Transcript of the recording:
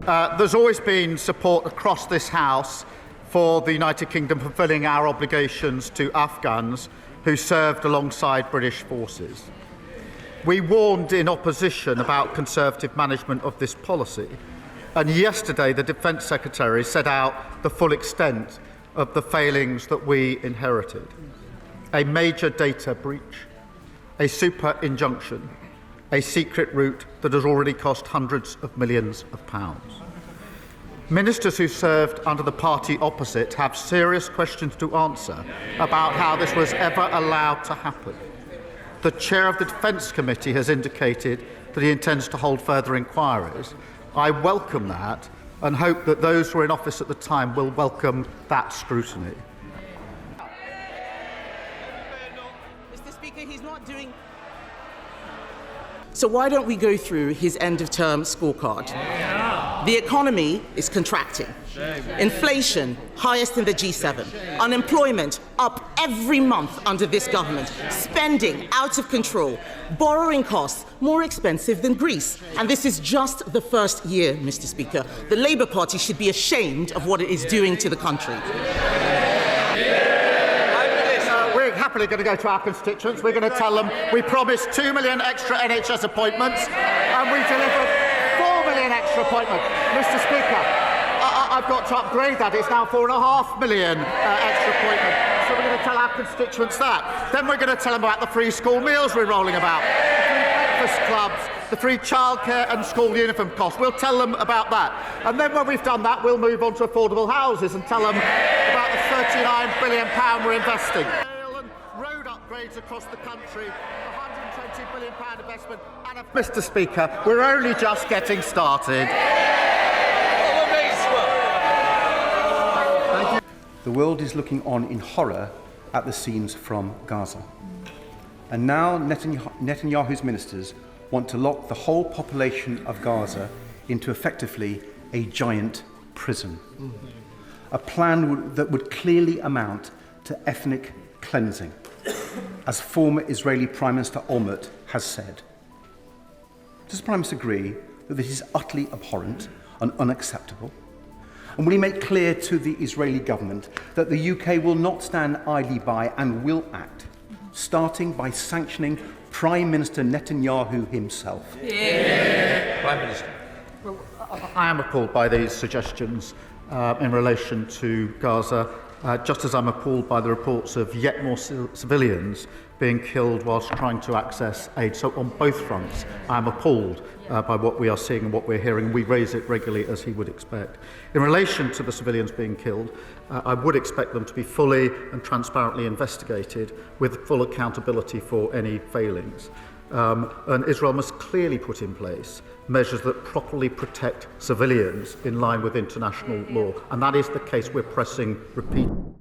There's always been support across this House for the United Kingdom fulfilling our obligations to Afghans who served alongside British forces. We warned in opposition about Conservative management of this policy, and yesterday the Defence Secretary set out the full extent of the failings that we inherited. A major data breach, a superinjunction, a secret route that has already cost hundreds of millions of pounds. Ministers who served under the party opposite have serious questions to answer about how this was ever allowed to happen. The chair of the Defence Committee has indicated that he intends to hold further inquiries. I welcome that and hope that those who were in office at the time will welcome that scrutiny. Mr. Speaker, he's not doing... So why don't we go through his end-of-term scorecard? The economy is contracting. Inflation, highest in the G7. Unemployment, up every month under this government. Spending, out of control. Borrowing costs, more expensive than Greece. And this is just the first year, Mr. Speaker. The Labour Party should be ashamed of what it is doing to the country. We're happily going to go to our constituents. We're going to tell them we promised 2 million extra NHS appointments and we delivered 4 million extra appointments. Mr. Speaker, I've got to upgrade that. It's now 4.5 million extra appointments. So we're going to tell our constituents that. Then we're going to tell them about the free school meals we're rolling about, the free breakfast clubs, the free childcare and school uniform costs. We'll tell them about that. And then when we've done that, we'll move on to affordable houses and tell them about the £39 billion we're investing. Road upgrades across the country, £120 billion investment, and Mr. Speaker, we're only just getting started. The world is looking on in horror at the scenes from Gaza. And now Netanyahu's ministers want to lock the whole population of Gaza into effectively a giant prison. A plan that would clearly amount to ethnic cleansing, as former Israeli Prime Minister Olmert has said. Does the Prime Minister agree that this is utterly abhorrent and unacceptable? And will he make clear to the Israeli government that the UK will not stand idly by and will act, starting by sanctioning Prime Minister Netanyahu himself? Yeah. Prime Minister. Well, I am appalled by these suggestions in relation to Gaza, just as I'm appalled by the reports of yet more civilians being killed whilst trying to access aid. So on both fronts, I'm appalled by what we are seeing and what we're hearing. We raise it regularly, as he would expect. In relation to the civilians being killed, I would expect them to be fully and transparently investigated with full accountability for any failings. And Israel must clearly put in place measures that properly protect civilians in line with international law. And that is the case we're pressing repeatedly.